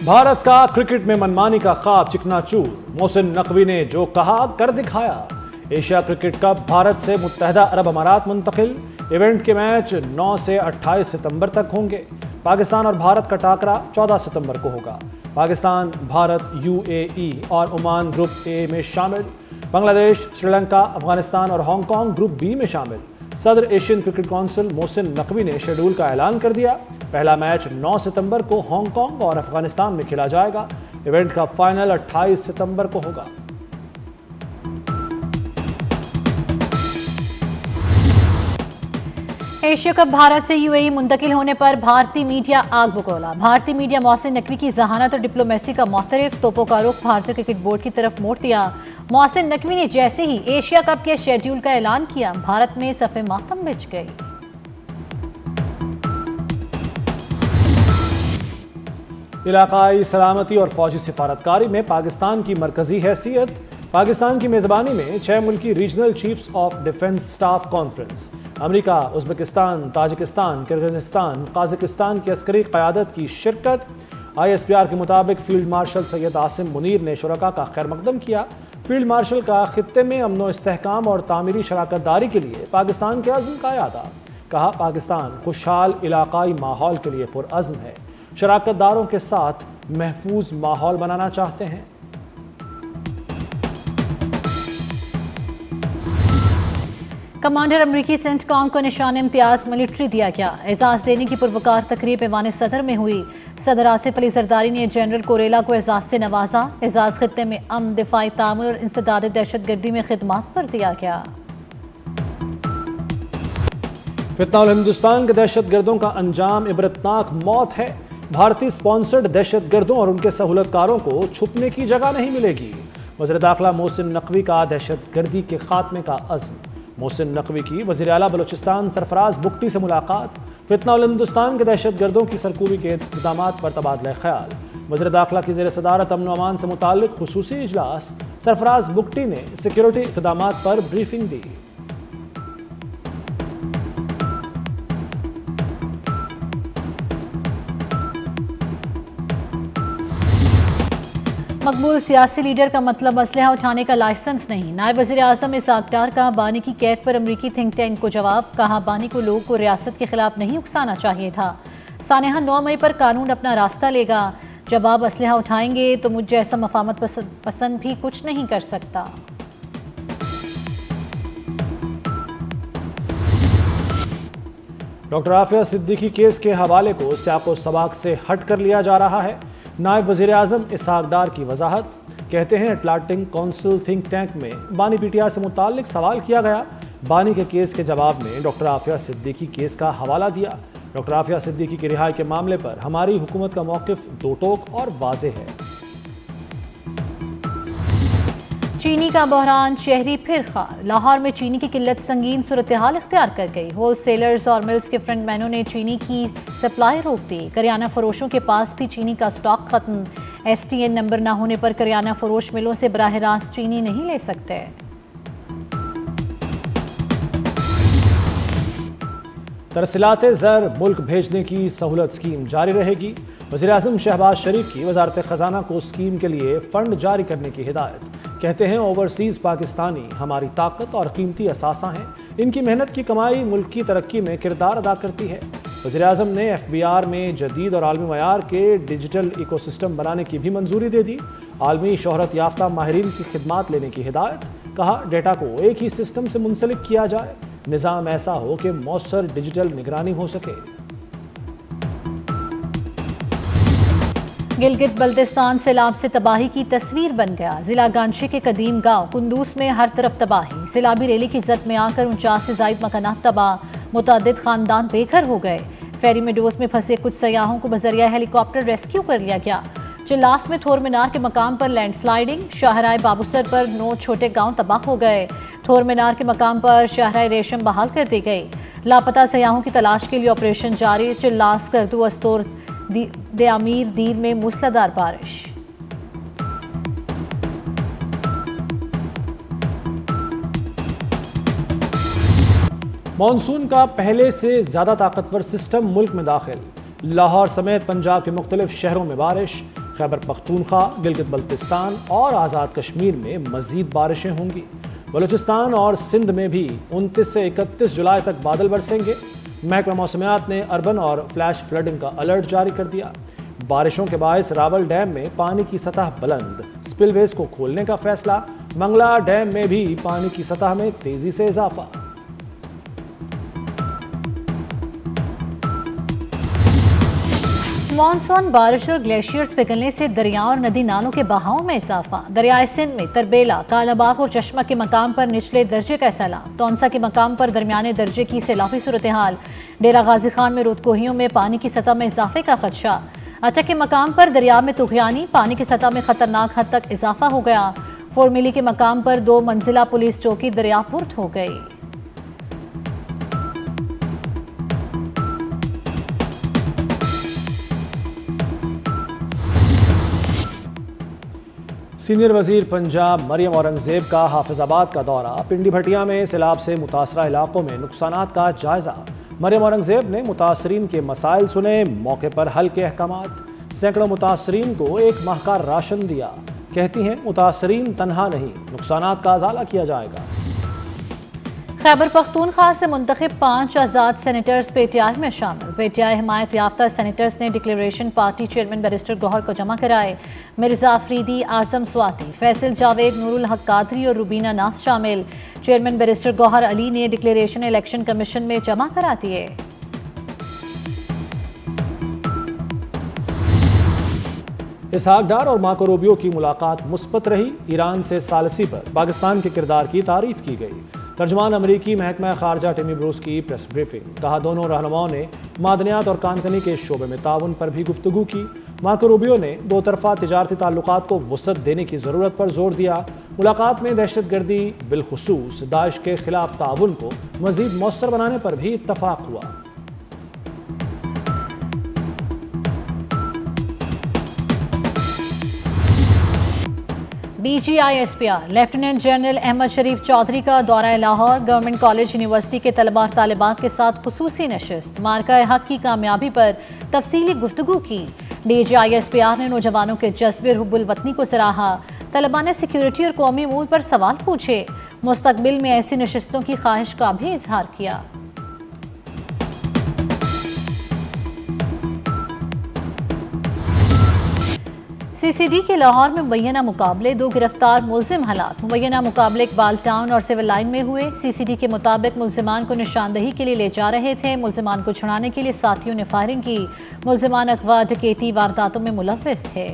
بھارت کا کرکٹ میں منمانی کا خواب چکنا چور، محسن نقوی نے جو کہا کر دکھایا۔ ایشیا کرکٹ کپ بھارت سے متحدہ عرب امارات منتقل، ایونٹ کے میچ 9 سے 28 ستمبر تک ہوں گے۔ پاکستان اور بھارت کا ٹاکرا 14 ستمبر کو ہوگا۔ پاکستان، بھارت، UAE اور عمان گروپ اے میں شامل، بنگلہ دیش، سری لنکا، افغانستان اور ہانگ کانگ گروپ بی میں شامل۔ صدر Asian cricket council Mohsin Naqvi نے شیڈول کا اعلان کر دیا۔ پہلا میچ 9 ستمبر کو ہانگ کانگ اور افغانستان میں کھیلا جائے گا۔ ایونٹ کا فائنل 28 ستمبر کو ہوگا۔ ایشیا کپ بھارت سے UAE منتقل ہونے پر بھارتی میڈیا آگ بگولا۔ بھارتی میڈیا محسن نقوی کی ذہانت اور ڈپلومیسی کا معترف توپوں کا رخ بھارتی کرکٹ بورڈ کی طرف موڑ دیا۔ محسن نقوی نے جیسے ہی ایشیا کپ کے شیڈول کا اعلان کیا، بھارت میں صف ماتم مچ گئی۔ علاقائی سلامتی اور فوجی سفارتکاری میں پاکستان کی مرکزی حیثیت۔ پاکستان کی میزبانی میں 6 ملکی regional chiefs of defence staff conference, America, Uzbekistan, Tajikistan, Kyrgyzstan, Kazakhstan کی عسکری قیادت کی شرکت۔ ISPR کے مطابق فیلڈ مارشل سید عاصم منیر نے شرکاء کا خیر مقدم کیا۔ فیلڈ مارشل کا خطے میں امن و استحکام اور تعمیری شراکت داری کے لیے پاکستان کے عزم کا اعادہ۔ کہا، پاکستان خوشحال علاقائی ماحول کے لیے پرعزم ہے، شراکت داروں کے ساتھ محفوظ ماحول بنانا چاہتے ہیں۔ کمانڈر امریکی سینٹ کانگ کو نشان امتیاز ملٹری دیا گیا۔ اعزاز دینے کی پروکار تقریب ایوان صدر میں ہوئی۔ صدر آصف علی زرداری نے جنرل کوریلا کو اعزاز سے نوازا۔ اعزاز خطے میں امن، دفاعی تعاون اور انسداد دہشت گردی میں خدمات پر دیا گیا۔ فتنہ الہندوستان کے دہشت گردوں کا انجام عبرتناک موت ہے۔ بھارتی سپانسرڈ دہشت گردوں اور ان کے سہولت کاروں کو چھپنے کی جگہ نہیں ملے گی۔ وزیر داخلہ محسن نقوی کا دہشت گردی کے خاتمے کا عزم۔ محسن نقوی کی وزیر اعلیٰ بلوچستان سرفراز بگٹی سے ملاقات۔ فتنہ الہندوستان کے دہشت گردوں کی سرکوبی کے اقدامات پر تبادلہ خیال۔ وزیر داخلہ کی زیر صدارت امن و امان سے متعلق خصوصی اجلاس۔ سرفراز بگٹی نے سیکیورٹی اقدامات پر بریفنگ دی۔ مقبول سیاسی لیڈر کا مطلب اسلحہ اٹھانے کا لائسنس نہیں۔ نائب وزیر اعظم اسحاق ڈار کا بانی کی قید پر امریکی تھنک ٹینک کو جواب۔ کہا، بانی کو لوگوں کو ریاست کے خلاف نہیں اکسانا چاہیے تھا۔ سانحہ 9 مئی پر قانون اپنا راستہ لے گا۔ جب آپ اسلحہ اٹھائیں گے تو مجھ جیسا مفاہمت پسند بھی کچھ نہیں کر سکتا۔ ڈاکٹر عافیہ صدیقی کیس کے حوالے کو سیاق و سباق سے ہٹ کر لیا جا رہا ہے۔ نائب وزیر اعظم اسحاق ڈار کی وضاحت۔ کہتے ہیں، اٹلانٹک کونسل تھنک ٹینک میں بانی PTI سے متعلق سوال کیا گیا۔ بانی کے کیس کے جواب میں ڈاکٹر عافیہ صدیقی کیس کا حوالہ دیا۔ ڈاکٹر عافیہ صدیقی کی رہائی کے معاملے پر ہماری حکومت کا موقف دو ٹوک اور واضح ہے۔ چینی کا بحران شہری پھر خار۔ لاہور میں چینی کی قلت سنگین صورتحال اختیار کر گئی۔ ہول سیلرز اور ملز کے فرنٹ مینوں نے چینی کی سپلائی روک دی۔ کریانہ فروشوں کے پاس بھی چینی کا سٹاک ختم۔ STN نمبر نہ ہونے پر کریانہ فروش ملوں سے براہ راست چینی نہیں لے سکتے۔ ترسیلات زر ملک بھیجنے کی سہولت اسکیم جاری رہے گی۔ وزیر اعظم شہباز شریف کی وزارت خزانہ کو اسکیم کے لیے فنڈ جاری کرنے کی ہدایت۔ کہتے ہیں، اوورسیز پاکستانی ہماری طاقت اور قیمتی اثاثہ ہیں۔ ان کی محنت کی کمائی ملک کی ترقی میں کردار ادا کرتی ہے۔ وزیر اعظم نے FBR میں جدید اور عالمی معیار کے ڈیجیٹل ایکو سسٹم بنانے کی بھی منظوری دے دی۔ عالمی شہرت یافتہ ماہرین کی خدمات لینے کی ہدایت۔ کہا، ڈیٹا کو ایک ہی سسٹم سے منسلک کیا جائے، نظام ایسا ہو کہ مؤثر ڈیجیٹل نگرانی ہو سکے۔ گلگت بلتستان سیلاب سے تباہی کی تصویر بن گیا۔ ضلع گانشی کے قدیم گاؤں کندوز میں ہر طرف تباہی۔ سیلابی ریلی کی زد میں آ کر 49 سے زائد مکانات تباہ، متعدد خاندان بے گھر ہو گئے۔ فیری میڈوز میں پھنسے کچھ سیاحوں کو بذریعہ ہیلی کاپٹر ریسکیو کر لیا گیا۔ چلاس میں تھور مینار کے مقام پر لینڈ سلائیڈنگ، شاہراہ بابوسر پر 9 چھوٹے گاؤں تباہ ہو گئے۔ تھور مینار کے مقام پر شاہراہ ریشم بحال کر دی گئی۔ لاپتہ سیاحوں کی تلاش کے لیے آپریشن جاری۔ چلاس، کردو، استور، دیامیر دیر میں موسلادھار بارش۔ مانسون کا پہلے سے زیادہ طاقتور سسٹم ملک میں داخل۔ لاہور سمیت پنجاب کے مختلف شہروں میں بارش۔ خیبر پختونخوا، گلگت بلتستان اور آزاد کشمیر میں مزید بارشیں ہوں گی۔ بلوچستان اور سندھ میں بھی 29 سے 31 جولائی تک بادل برسیں گے۔ محکمہ موسمیات نے اربن اور فلیش فلڈنگ کا الرٹ جاری کر دیا۔ بارشوں کے باعث راول ڈیم میں پانی کی سطح بلند، سپل ویز کو کھولنے کا فیصلہ۔ منگلا ڈیم میں بھی پانی کی سطح میں تیزی سے اضافہ۔ مانسون بارش اور گلیشیئرز پگھلنے سے دریاؤں اور ندی نالوں کے بہاؤ میں اضافہ۔ دریائے سندھ میں تربیلا، کالا باغ اور چشمہ کے مقام پر نچلے درجے کا سیلاب۔ تونسا کے مقام پر درمیانے درجے کی سیلابی صورتحال۔ ڈیرہ غازی خان میں رودکوہیوں میں پانی کی سطح میں اضافے کا خدشہ۔ اٹک کے مقام پر دریا میں طغیانی، پانی کی سطح میں خطرناک حد تک اضافہ ہو گیا۔ فورمیلی کے مقام پر 2 منزلہ پولیس چوکی دریا پرد ہو گئی۔ سینئر وزیر پنجاب مریم اورنگزیب کا حافظ آباد کا دورہ۔ پنڈی بھٹیا میں سیلاب سے متاثرہ علاقوں میں نقصانات کا جائزہ۔ مریم اورنگزیب نے متاثرین کے مسائل سنے، موقع پر حل کے احکامات۔ سینکڑوں متاثرین کو 1 ماہ کا راشن دیا۔ کہتی ہیں متاثرین تنہا نہیں، نقصانات کا ازالہ کیا جائے گا۔ خیبر پختونخوا سے منتخب 5 آزاد سینیٹرز پی ٹی آئی میں شامل۔ پی ٹی آئی حمایت یافتہ سینیٹرز نے ڈکلیریشن پارٹی چیئرمین بیرسٹر گوہر کو جمع کرائے۔ مرزا افریدی، اعظم سواتی، فیصل جاوید، نور الحق قادری اور روبینہ ناز شامل۔ چیئرمین بیرسٹر گوہر علی نے ڈکلیریشن الیکشن کمیشن میں جمع کرا دیے۔ اسحاق ڈار اور مارکو روبیو کی ملاقات مثبت رہی۔ ایران سے ثالثی پر پاکستان کے کردار کی تعریف کی گئی۔ ترجمان امریکی محکمہ خارجہ ٹیمی بروس کی پریس بریفنگ۔ کہا دونوں رہنماؤں نے معدنیات اور کان کنی کے شعبے میں تعاون پر بھی گفتگو کی۔ مارکو روبیو نے 2 طرفہ تجارتی تعلقات کو وسعت دینے کی ضرورت پر زور دیا۔ ملاقات میں دہشت گردی، بالخصوص داعش کے خلاف تعاون کو مزید مؤثر بنانے پر بھی اتفاق ہوا۔ B G I S P R lieutenant general Ahmed Sharif Chaudhry کا دورہ لاہور۔ گورنمنٹ کالج یونیورسٹی کے طلباء اور طالبات کے ساتھ خصوصی نشست۔ مارکہ حق کی کامیابی پر تفصیلی گفتگو کی۔ D G I S P R نے نوجوانوں کے جذبے حب الوطنی کو سراہا۔ طلباء نے سیکیورٹی اور قومی امور پر سوال پوچھے۔ مستقبل میں ایسی نشستوں کی خواہش کا بھی اظہار کیا۔ سی سی ڈی کے لاہور میں مبینہ مقابلے، 2 گرفتار ملزم ہلاک۔ مبینہ مقابلے اقبال ٹاؤن اور سول لائن میں ہوئے۔ سی سی ڈی کے مطابق ملزمان کو نشاندہی کے لیے لے جا رہے تھے۔ ملزمان کو چھڑانے کے لیے ساتھیوں نے فائرنگ کی۔ ملزمان اغوا، ڈکیتی، وارداتوں میں ملوث تھے۔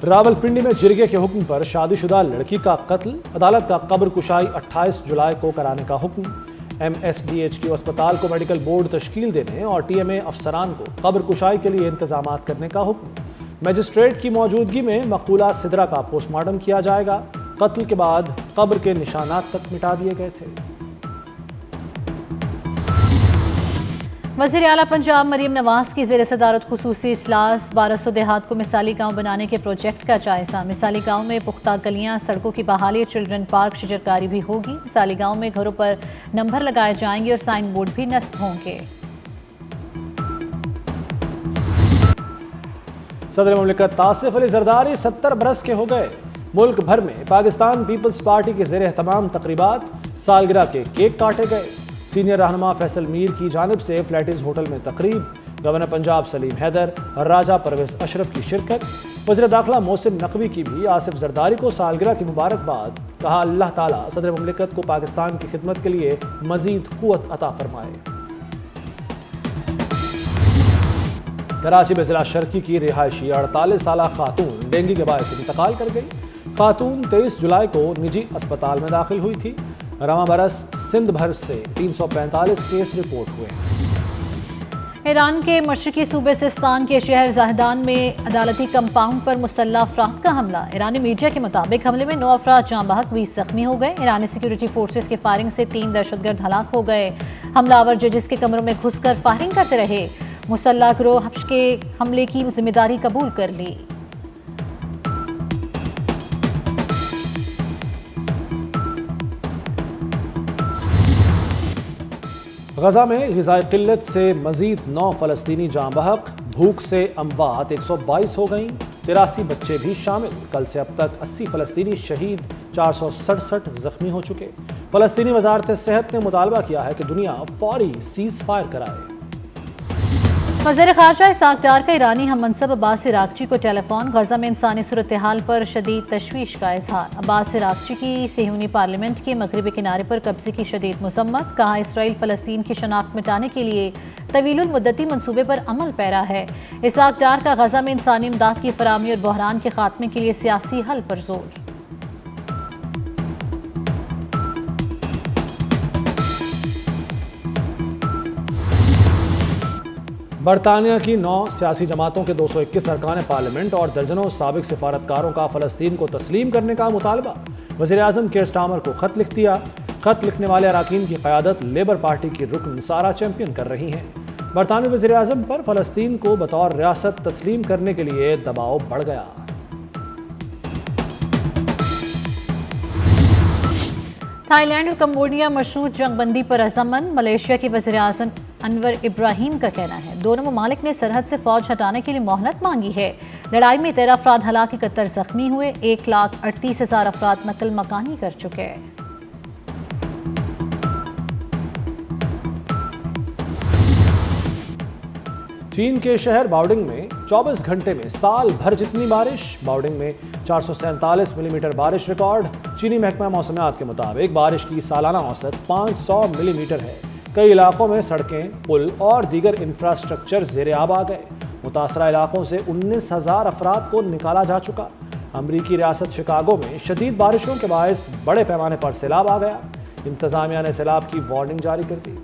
راولپنڈی میں جرگے کے حکم پر شادی شدہ لڑکی کا قتل۔ عدالت کا قبر کشائی 28 جولائی کو کرانے کا حکم۔ M S D H Q اسپتال کو میڈیکل بورڈ تشکیل دینے اور ٹی ایم اے افسران کو قبر کشائی کے لیے انتظامات کرنے کا حکم۔ مجسٹریٹ کی موجودگی میں مقتولہ سدرا کا پوسٹ مارٹم کیا جائے گا۔ قتل کے بعد قبر کے نشانات تک مٹا دیے گئے تھے۔ وزیر اعلیٰ پنجاب مریم نواز کی زیر صدارت خصوصی اجلاس۔ 1200 دیہات کو مثالی گاؤں بنانے کے پروجیکٹ کا جائزہ۔ مثالی گاؤں میں پختہ گلیاں، سڑکوں کی بحالی، چلڈرن پارک، شجرکاری بھی ہوگی۔ مثالی گاؤں میں گھروں پر نمبر لگائے جائیں گے اور سائن بورڈ بھی نصب ہوں گے۔ صدر مملکت آصف علی زرداری 70 برس کے ہو گئے۔ ملک بھر میں پاکستان پیپلز پارٹی کے زیر اہتمام تقریبات، سالگرہ کے کیک کاٹے گئے۔ سینئر رہنما فیصل میر کی جانب سے فلیٹیز ہوٹل میں تقریب۔ گورنر پنجاب سلیم حیدر اور راجہ پرویز اشرف کی شرکت۔ وزیر داخلہ محسن نقوی کی بھی آصف زرداری کو سالگرہ کی مبارکباد۔ کہا اللہ تعالیٰ صدر مملکت کو پاکستان کی خدمت کے لیے مزید قوت عطا فرمائے۔ کراچی میں ضلع شرقی کی رہائشی 48 سالہ خاتون ڈینگی کے باعث انتقال کر گئی۔ خاتون 23 جولائی کو نجی اسپتال میں داخل ہوئی تھی۔ رواں برس سندھ بھر سے 345 کیس رپورٹ ہوئے۔ ایران کے مشرقی صوبے سستان کے شہر زاہدان میں عدالتی کمپاؤنڈ پر مسلح افراد کا حملہ۔ ایرانی میڈیا کے مطابق حملے میں 9 افراد جاں بحق، 20 زخمی ہو گئے۔ ایرانی سیکیورٹی فورسز کے فائرنگ سے 3 دہشت گرد ہلاک ہو گئے۔ حملہ آور ججز کے کمروں میں گھس کر فائرنگ کرتے رہے۔ مسلح گروہ حبش کے حملے کی ذمہ داری قبول کر لی۔ غزہ میں غذائی قلت سے مزید 9 فلسطینی جاں بحق، بھوک سے اموات 122 ہو گئیں، 83 بچے بھی شامل۔ کل سے اب تک 80 فلسطینی شہید، 467 زخمی ہو چکے۔ فلسطینی وزارت صحت نے مطالبہ کیا ہے کہ دنیا فوری سیز فائر کرائے۔ وزیر خارجہ اسحاق ڈار کا ایرانی ہم منصب عباس عراقچی کو ٹیلی فون، غزہ میں انسانی صورتحال پر شدید تشویش کا اظہار۔ عباس عراقچی کی صہیونی پارلیمنٹ کے مغربی کنارے پر قبضے کی شدید مذمت، کہا اسرائیل فلسطین کی شناخت مٹانے کے لیے طویل المدتی منصوبے پر عمل پیرا ہے۔ اسحاق ڈار کا غزہ میں انسانی امداد کی فراہمی اور بحران کے خاتمے کے لیے سیاسی حل پر زور۔ برطانیہ کی 9 سیاسی جماعتوں کے 221 ارکان پارلیمنٹ اور درجنوں سابق سفارتکاروں کا فلسطین کو تسلیم کرنے کا مطالبہ۔ وزیر اعظم کیئر سٹارمر کو خط لکھ دیا۔ خط لکھنے والے اراکین کی قیادت لیبر پارٹی کی رکن سارا چیمپئن کر رہی ہیں۔ برطانوی وزیر اعظم پر فلسطین کو بطور ریاست تسلیم کرنے کے لیے دباؤ بڑھ گیا۔ تھائی لینڈ اور کمبوڈیا مشروط جنگ بندی پر رضامند، ملیشیا کے وزیر اعظم انور ابراہیم کا کہنا ہے دونوں ممالک نے سرحد سے فوج ہٹانے کے لیے مہلت مانگی ہے۔ لڑائی میں 13 افراد ہلاک، 71 زخمی ہوئے، 1,38,000 افراد نقل مکانی کر چکے۔ چین کے شہر باؤڈنگ میں 24 گھنٹے میں سال بھر جتنی بارش، باؤڈنگ میں 447 ملی میٹر بارش ریکارڈ۔ چینی محکمہ موسمیات کے مطابق بارش کی سالانہ اوسط 500 ملی میٹر ہے۔ کئی علاقوں میں سڑکیں، پل اور دیگر انفراسٹرکچر زیر آب آ گئے۔ متاثرہ علاقوں سے 19,000 افراد کو نکالا جا چکا۔ امریکی ریاست شکاگو میں شدید بارشوں کے باعث بڑے پیمانے پر سیلاب آ گیا۔ انتظامیہ نے سیلاب کی وارننگ جاری کر دی۔